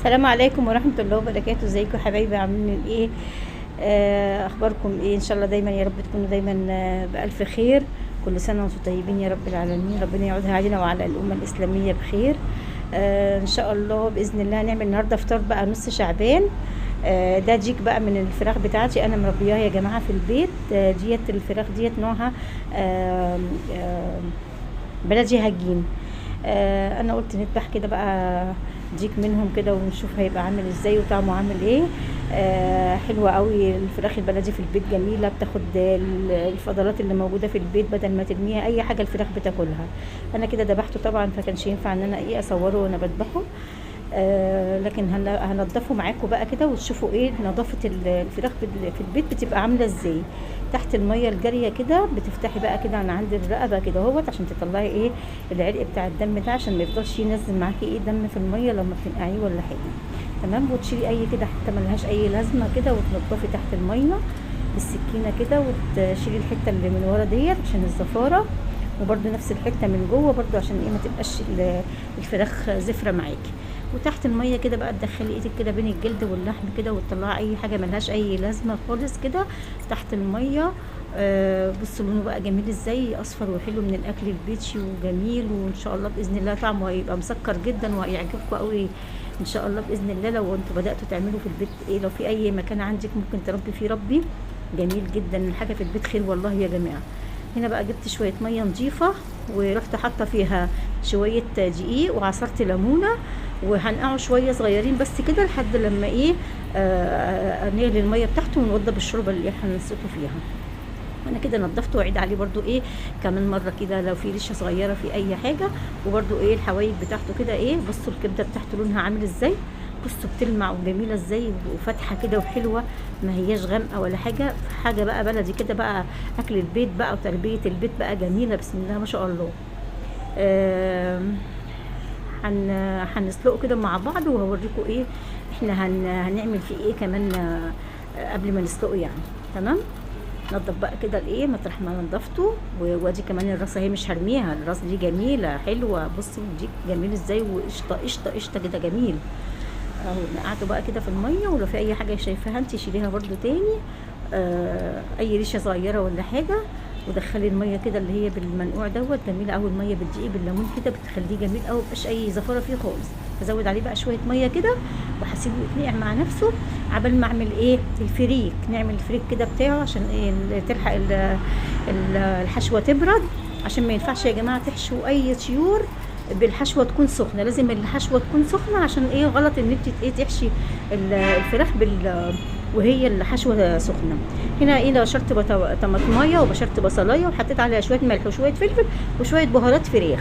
السلام عليكم ورحمة الله وبركاته. ازيكم يا حبايبي؟ عاملين ايه؟ اخباركم ايه؟ ان شاء الله دايما يا رب تكونوا دايما بألف خير. كل سنة وانتم طيبين يا رب العالمين. ربنا يعودها علينا وعلى الأمة الإسلامية بخير. ان شاء الله بإذن الله هنعمل النهارده فطار بقى نص شعبان. ده جيك بقى من الفراخ بتاعتي، انا مربياها يا جماعة في البيت. ديت الفراخ ديت نوعها بلدي هجين. انا قلت نذبح كده بقى ديك منهم كده ونشوف هيبقى عامل ازاي وطعمه عامل ايه. حلوه قوي الفراخ البلدي في البيت، جميله، بتاخد الفضلات اللي موجوده في البيت بدل ما ترميها، اي حاجه الفراخ بتاكلها. انا كده ذبحته طبعا، فكانش ينفع ان انا اصوره وانا بذبحه. لكن هنضفه معاكم بقى كده وتشوفوا ايه نظافه الفراخ في البيت بتبقى عامله ازاي. تحت الميه الجاريه كده بتفتحي بقى كده عن عند الرقبه كده اهوت عشان تطلعي ايه العرق بتاع الدم ده، عشان ما يفضلش ينزل معاكي ايه دم في الميه لما بتنقعيه ولا حاجه. تمام. وتشيلي اي كده حته ملهاش اي لازمه كده وتنضفي تحت الميه بالسكينه كده، وتشيلي الحته اللي من ورا ديت عشان الزفاره، وبرده نفس الحته من جوه برده عشان ايه ما تبقاش الفراخ زفره معاكي. وتحت الميه كده بقى تدخلي ايدك كده بين الجلد واللحم كده وتطلعي اي حاجه ملهاش اي لازمه خالص كده تحت الميه. بصوا لونه بقى جميل ازاي، اصفر وحلو من الاكل البيتي وجميل، وان شاء الله باذن الله طعمه هيبقى مسكر جدا وهيعجبكم قوي ان شاء الله باذن الله. لو انتوا بداتوا تعملوا في البيت ايه، لو في اي مكان عندك ممكن تربي فيه ربي، جميل جدا. الحاجه في البيت خير والله يا جماعه. هنا بقى جبت شويه ميه نظيفه ورحت حاطه فيها شويه دقيق وعصرت ليمونه، وهنقعه شويه صغيرين بس كده لحد لما ايه نغلي الميه بتاعته ونوضب الشوربه اللي احنا نسيته فيها. وانا كده نضفته واعيد عليه برده ايه كمان مره كده لو في ريشه صغيره في اي حاجه، وبرده ايه الحوايج بتاعته كده ايه. بصوا الكبده بتاعته لونها عامل ازاي، بصوا بتلمع وجميله ازاي وفاتحه كده وحلوه، ما هياش غامقه ولا حاجه. حاجه بقى بلدي كده بقى، اكل البيت بقى وتربيه البيت بقى جميله بسم الله ما شاء الله. هنسلقه كده مع بعض وهوريكم ايه احنا هنعمل فيه ايه كمان قبل ما نسلقه يعني. تمام. نضف بقى كده الايه مطرح ما نضفته، وادي كمان الراس اهي مش هرميها، الراس دي جميله حلوه، بصوا دي جميل ازاي وقشطه قشطه قشطه كده جميل اهو. نقعته بقى كده في الميه، ولو في اي حاجه شايفاها انت شيليها برده تاني. اي ريشه صغيره ولا حاجه، ودخلي الميه كده اللي هي بالمنقوع دوت جميله قوي. الميه بالدقيق بالليمون كده بتخليه جميل قوي، مبقاش اي زفاره فيه خالص. هزود عليه بقى شويه ميه كده وهسيبه يتنقع مع نفسه عبال ما اعمل ايه الفريك. نعمل الفريك كده بتاعه عشان ايه تلحق الحشوه تبرد، عشان ما ينفعش يا جماعه تحشوا اي طيور بالحشوه تكون سخنه، لازم الحشوه تكون سخنه. عشان ايه غلط ان انت ايه تحشي الفراخ وهي الحشوه سخنه. هنا ايه بشرت طماطمايه وبشرت بصلايه وحطيت عليها شويه ملح وشويه فلفل وشويه بهارات فراخ،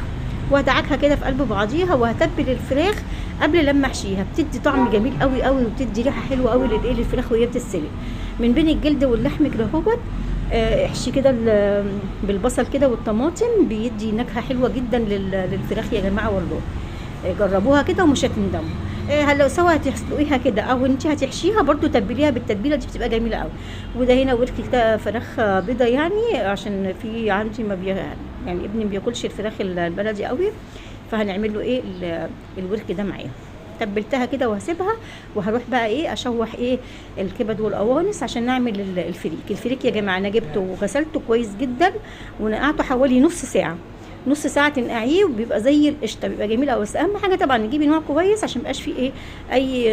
وهدعكها كده في قلب بعضيها، وهتبل الفراخ قبل لما احشيها. بتدي طعم جميل قوي قوي وبتدي ريحه حلوه قوي للفراخ وهي بتتسلق من بين الجلد واللحم كده اهوت. احشي كده بالبصل كده والطماطم، بيدي نكهه حلوه جدا للفراخ يا جماعه والله. جربوها كده ومش هتندموا. لو سواء هتسلقيها كده او انت هتحشيها برضو تبليها بالتتبيله دي بتبقى جميله قوي. وده هنا ورك كده فراخ بيضه يعني، عشان في عندي ما يعني ابني ما بياكلش الفراخ البلدي قوي، فهنعمل له ايه الورك ده معايا. تبلتها كده وهسيبها، وهروح بقى ايه اشوح ايه الكبد والقوانص عشان نعمل الفريك يا جماعه. انا جبته وغسلته كويس جدا ونقعته حوالي نص ساعه، نص ساعه تنقعيه وبيبقى زي القشطه، بيبقى جميل قوي. بس اهم حاجه طبعا نجيبي نوع كويس عشان ميبقاش فيه ايه اي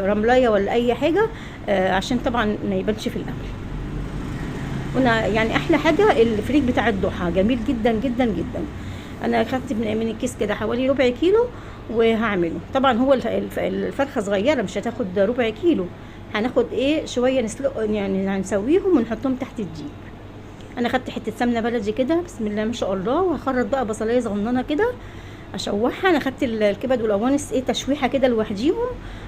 رملايه ولا اي حاجه، عشان طبعا ما يبانش في الاكل. وانا يعني احلى حاجه الفريك بتاع الضحى جميل جدا جدا جدا. انا اخدت من الكيس كده حوالي ربع كيلو وهعمله. طبعا هو الفرخه صغيره مش هتاخد ربع كيلو، هناخد ايه شويه نسلق يعني هنسويهم ونحطهم تحت الدقيق. انا خدت حته سمنه بلدي كده بسم الله ما شاء الله، وهخرط بقى بصلايه صغننه كده اشوحها. انا خدت الكبد والقوانص ايه تشويحه كده لوحديهم،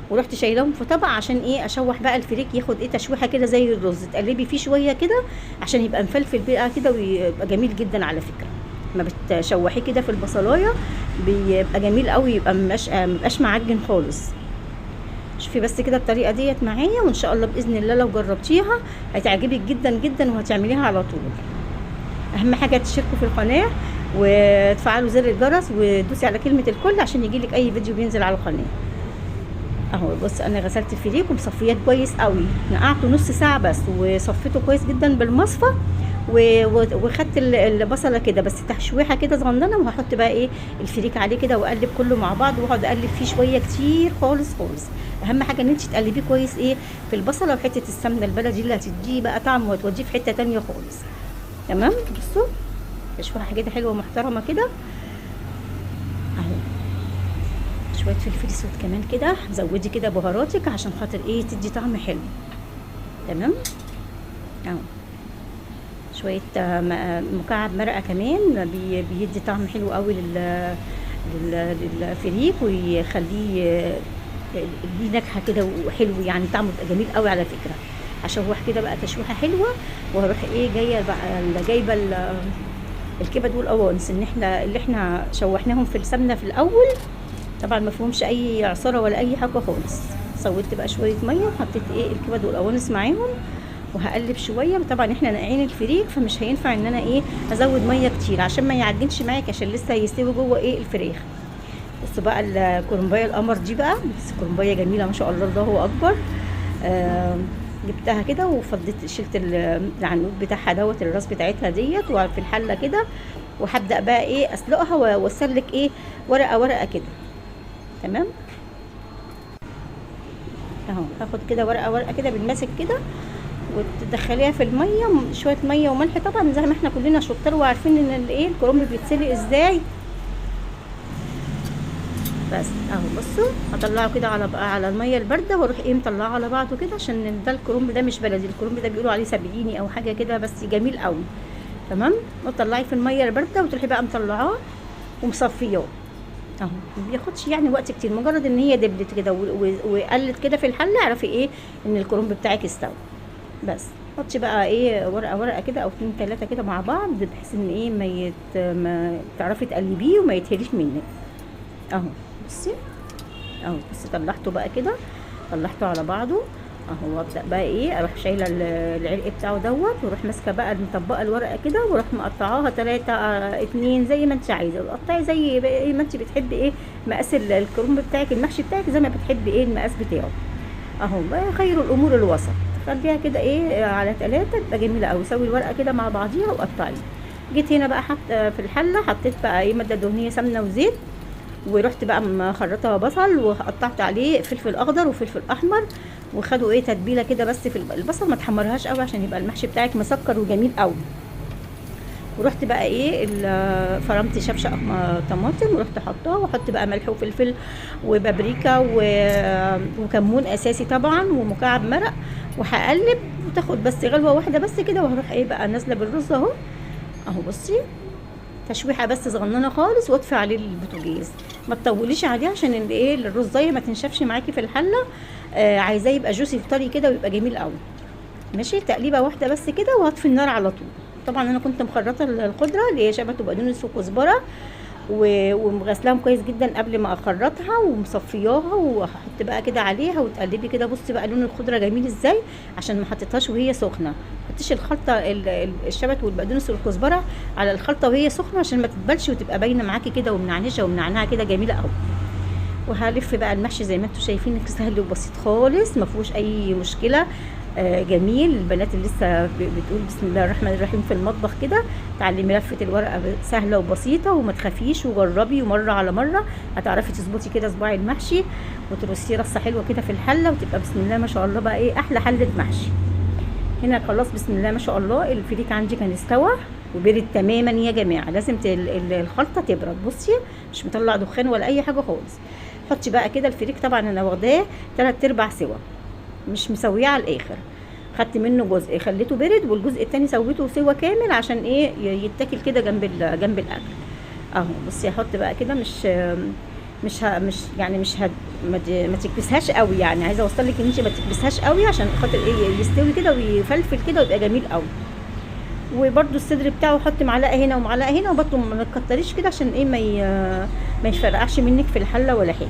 ورحت شايلاهم في طبق عشان ايه اشوح بقى الفريك ياخد ايه تشويحه كده زي الرز. تقلبي فيه شويه كده عشان يبقى مفلفل بقى كده ويبقى جميل جدا على فكره. ما بتشوحيه كده في البصلايه بيبقى جميل قوي، يبقى مبقاش معجن خالص. شوفي بس كده الطريقه ديت معايا، وان شاء الله باذن الله لو جربتيها هتعجبك جدا جدا وهتعمليها على طول. اهم حاجه تشتركوا في القناه وتفعلوا زر الجرس وتدوسي على كلمه الكل عشان يجيلك اي فيديو بينزل على القناه. اهو بص انا غسلت الفريك ومصفياه كويس قوي، نقعته نص ساعه بس وصفيته كويس جدا بالمصفى وخدت البصله كده بس تشويحه كده صغننه، وهحط بقى ايه الفريك عليه كده واقلب كله مع بعض واقعد اقلب فيه شويه كتير خالص خالص. اهم حاجه ان انت تقلبيه كويس ايه في البصله وحته السمنه البلدي اللي هتديه بقى طعم وتوديه في حته تانية خالص. تمام بصوا تشويحه كده حلوه محترمه كده اهو. شويه فلفل اسود كمان كده، زودي كده بهاراتك عشان خاطر ايه تدي طعم حلو. تمام اهو. شويه مكعب مرقه كمان بيدي طعم حلو قوي للفريك ويخليه ليه نكهه كده وحلو، يعني طعمه بيبقى جميل قوي على فكره. هشوح كده بقى تشويحه حلوه وهروح ايه جايه بقى جايبه الكبد والقوانص اللي احنا شوحناهم في السمنه في الاول، طبعا ما فيهمش اي عصاره ولا اي حاجه خالص. سويت بقى شويه ميه وحطيت ايه الكبد والقوانص معاهم وهقلب شويه. طبعا احنا ناقعين الفريك فمش هينفع ان انا ايه ازود ميه كتير عشان ما يعجنش معاك، عشان لسه هيستوي جوه ايه الفراخ. بصوا بقى الكرنبايه القمر دي بقى، بس كرنبايه جميله ما شاء الله، الله هو اكبر. جبتها كده وفضيت شلت العنقود بتاعها دوت الراس بتاعتها ديت وفي الحله كده، وهبدا بقى ايه اسلقها واسلك ايه ورقه ورقه كده. تمام اهو. هاخد كده ورقه ورقه كده بالماسك كده وتدخليها في الميه، شويه ميه وملح طبعا زي ما احنا كلنا شطار وعارفين ان الايه الكرنب بيتسلق ازاي. بس اهو بصوا هطلعه كده على الميه البارده واروح ايه مطلعه على بعضه كده، عشان ده الكرنب ده مش بلدي، الكرنب ده بيقولوا عليه سبعيني او حاجه كده بس جميل قوي. تمام وتطلعيه في الميه البارده وتروحي بقى مطلعاه ومصفياه اهو. ما بياخدش يعني وقت كتير، مجرد ان هي دبلت كده وقلت كده في الحله اعرفي ايه ان الكرنب بتاعك استوى. بس حطي بقى ايه ورقه ورقه كده او 2 3 كده مع بعض بحيث ان ايه ما تعرفي تقلبيه وما يتهريش منك اهو. بصي اهو بصي طلعته بقى كده، طلعته على بعضه اهو. ابدا بقى ايه اروح شايله العرق بتاعه دوت واروح ماسكه بقى مطبقه الورقه كده واروح مقطعاها 3 2 زي ما انت عايزه، قطعي زي ما انت بتحبي ايه مقاس الكرنب بتاعك المحشي بتاعك زي ما بتحبي ايه المقاس بتاعه اهو. بقى خير الامور الوسط، خليها كده ايه على 3 تبقى جميله قوي. سوي الورقه كده مع بعضيها وقطعي. جيت هنا بقى في الحله حطيت بقى ايه ماده دهنيه سمنه وزيت، ورحت بقى مخرطه بصل وقطعت عليه فلفل اخضر وفلفل احمر وخدوا ايه تتبيله كده. بس في البصل ما تحمرهاش قوي عشان يبقى المحشي بتاعك مسكر وجميل قوي. ورحت بقى ايه فرمت شبشق طماطم ورحت حطاه، واحط بقى ملح وفلفل وبابريكا وكمون اساسي طبعا ومكعب مرق، وهقلب وتاخد بس غلوه واحده بس كده، وهروح ايه بقى نازله بالرز اهو. اهو بصي تشويحه بس صغننه خالص واطفي عليه البوتاجاز، ما تطوليش عليه عشان الايه الرزايه ما تنشفش معاكي في الحله. عايزاه يبقى جوسي طري كده ويبقى جميل قوي. ماشي تقليبه واحده بس كده وهطفي النار على طول. طبعا انا كنت مخرطه الخضره اللي هي شبت وبقدونس وكزبره ومغسلاهم كويس جدا قبل ما اخرطها ومصفياها، وهحط بقى كده عليها وتقلبي كده. بصي بقى لون الخضره جميل ازاي عشان ما حطيتهاش وهي سخنه. ما تحطيش الخلطه الشبت والبقدونس والكزبره على الخلطه وهي سخنه عشان ما تتبلش وتبقى باينه معاكي كده ومنعنشه ومنعناها كده جميله قوي. وهلف بقى المحشي زي ما انتم شايفين سهل وبسيط خالص ما فيهوش اي مشكله. جميل. البنات اللي لسه بتقول بسم الله الرحمن الرحيم في المطبخ كده تعلمي لفه الورقه سهله وبسيطه وما تخافيش، وجربي ومره على مره هتعرفي تظبطي كده صباع المحشي وترصيه رصه حلوه كده في الحله وتبقى بسم الله ما شاء الله بقى ايه احلى حله محشي. هنا خلاص بسم الله ما شاء الله الفريك عندي كان استوى وبرد تماما يا جماعه. لازم الخلطه تبرد. بصي مش مطلع دخان ولا اي حاجه خالص. حطي بقى كده الفريك، طبعا انا واخداه 3/4 سوا مش مسويه على الاخر، خدت منه جزء خليته برد والجزء التاني سويته سوا كامل عشان ايه يتاكل كده جنب الاكل اهو. بصي هحط بقى كده مش يعني ما تكبسهاش قوي، يعني عايزه اوصل لك ان انت ما تكبسهاش قوي عشان خاطر ايه يستوي كده ويفلفل كده ويبقى جميل قوي. وبرده الصدر بتاعه حط معلقه هنا ومعلقه هنا، وبرده ما تكتريش كده عشان ايه ما يفرقعش منك في الحله ولا حاجه.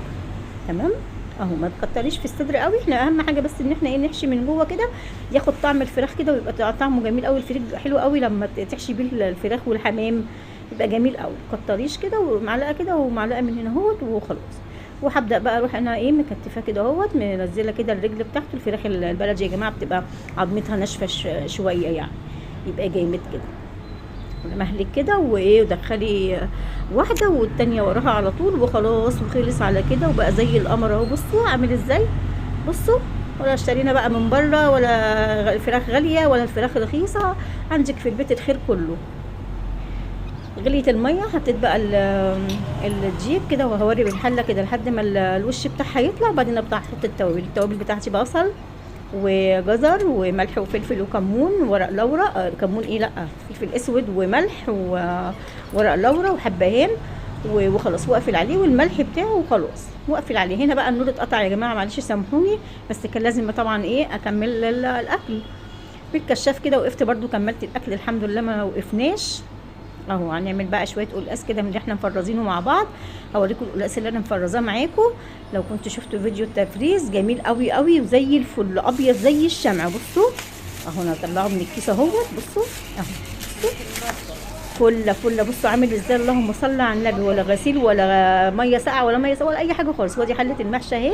تمام اهو. ما تكتريش في الصدر قوي، احنا اهم حاجه بس ان احنا ايه نحشي من جوه كده ياخد طعم الفراخ كده ويبقى طعمه جميل قوي. الفريك حلو قوي لما تحشي بيه الفراخ والحمام يبقى جميل قوي. كتريش كده ومعلقه كده ومعلقه من هنا اهوت وخلاص. وهبدا بقى اروح انا ايه مكتفاه كده اهوت، منزله كده الرجل بتاعته. الفراخ البلدي يا جماعه بتبقى عظمتها ناشفه شويه يعني، يبقى جامد كده. مهلك كده وايه، ودخلي واحده والتانيه وراها على طول وخلاص، وخلص على كده وبقى زي القمر اهو. بصوا عامل ازاي، بصوا. ولا اشترينا بقى من بره، ولا الفراخ غاليه ولا الفراخ رخيصه، عندك في البيت الخير كله. غليت الميه، حطيت بقى الجيب كده وهوري بالحله كده لحد ما الوش بتاعها يطلع. وبعدين ابدا احط التوابل بتاعتي، بصل وجزر وملح وفلفل وكمون وورق لورا. كمون ايه، لا فلفل اسود وملح وورق لورا وحبهان وخلاص. واقفل عليه والملح بتاعه وخلاص، واقفل عليه. هنا بقى النور اتقطع يا جماعه، معلش سامحوني، بس كان لازم طبعا ايه اكمل الاكل بالكشاف كده. وقفت برده كملت الاكل الحمد لله، ما وقفناش اهو. هنعمل بقى شويه قلقاس كده من اللي احنا مفرزينه مع بعض. هوريكم القلقاس اللي انا مفرزاه معاكم. لو كنتوا شفتوا فيديو التفريز جميل قوي قوي وزي الفل، ابيض زي الشمع. بصوا اهو، انا هطلعه من الكيس اهوت. بصوا اهو، بصوا فله. بصوا عامل ازاي، اللهم صل على النبي. ولا غسيل ولا ميه ساقعه ولا ميه ساقعه ولا اي حاجه خالص. ودي حله المحشي اهي،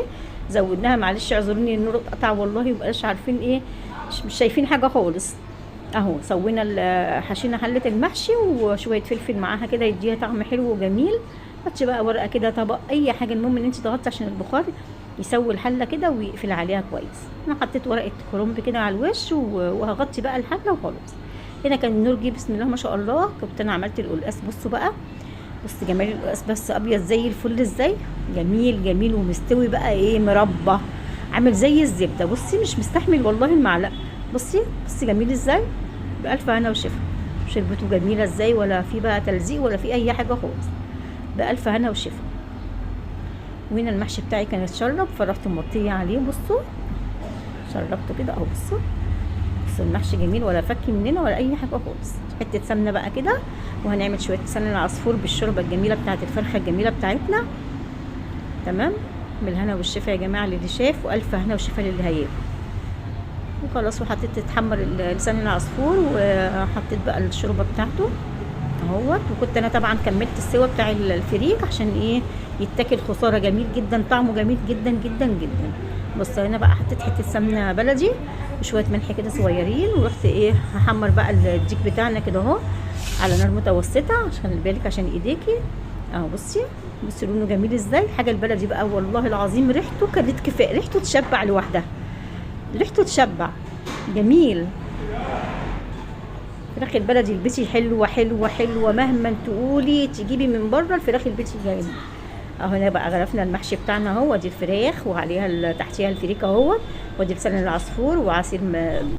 زودناها. معلش اعذروني النور اتقطع والله، مبقاش عارفين ايه، مش شايفين حاجه خالص اهو. سوينا حشينا حله المحشي وشويه فلفل معاها كده يديها طعم حلو وجميل. حطي بقى ورقه كده، طبق، اي حاجه، المهم ان انت تغطي عشان البخار يسوي الحله كده ويقفل عليها كويس. انا حطيت ورقه كرنب كده على الوش وهغطي بقى الحله وخلاص. هنا كان النور جه بسم الله ما شاء الله. كنت انا عملت القلقاس. بصوا بقى، بص جمال القلقاس، بس ابيض زي الفل ازاي، جميل جميل ومستوي بقى ايه، مربى عامل زي الزبده. بصي مش مستحمل والله المعلقه. بصي جميل ازاي، بألف هنا وشفا. شربته جميله ازاي، ولا في بقى تلزيق ولا في اي حاجه خالص، بألف هنا وشفا. وهنا المحشي بتاعي كان اتشرب، فرحت مغطيه عليه. بصوا شربته كده اهو. بصوا المحشي جميل، ولا فك مننا ولا اي حاجه خالص. حته سمنه بقى كده، وهنعمل شويه سمنه العصفور بالشوربه الجميله بتاعه الفرخه الجميله بتاعتنا. تمام، بالهنا والشفا يا جماعه للي شاف، والف هنا وشفا للي هياكل. وخلاص، وحطيت تتحمر لسان العصفور، وحطيت بقى الشوربه بتاعته اهوت. وكنت انا طبعا كملت السوا بتاع الفريك عشان ايه يتاكل. خساره، جميل جدا، طعمه جميل جدا جدا جدا. بص هنا بقى حطيت حته سمنه بلدي وشويه ملح كده صغيرين، ورحت ايه هحمر بقى الديك بتاعنا كده اهو على نار متوسطه عشان بالك عشان ايديكي اهو. بصي لونه جميل ازاي. حاجه البلدي بقى والله العظيم ريحته كانت كفايه، ريحته تشبع لوحدها، ريحته تشبع، جميل. الفراخ البلدي البيتي حلوه حلوه حلوه، مهما تقولي تجيبي من بره الفراخ البيتي جايه. اهو هنا بقى غرفنا المحشي بتاعنا اهو. ادي الفراخ وعليها تحتيها الفريك اهو، وادي لسان العصفور وعصير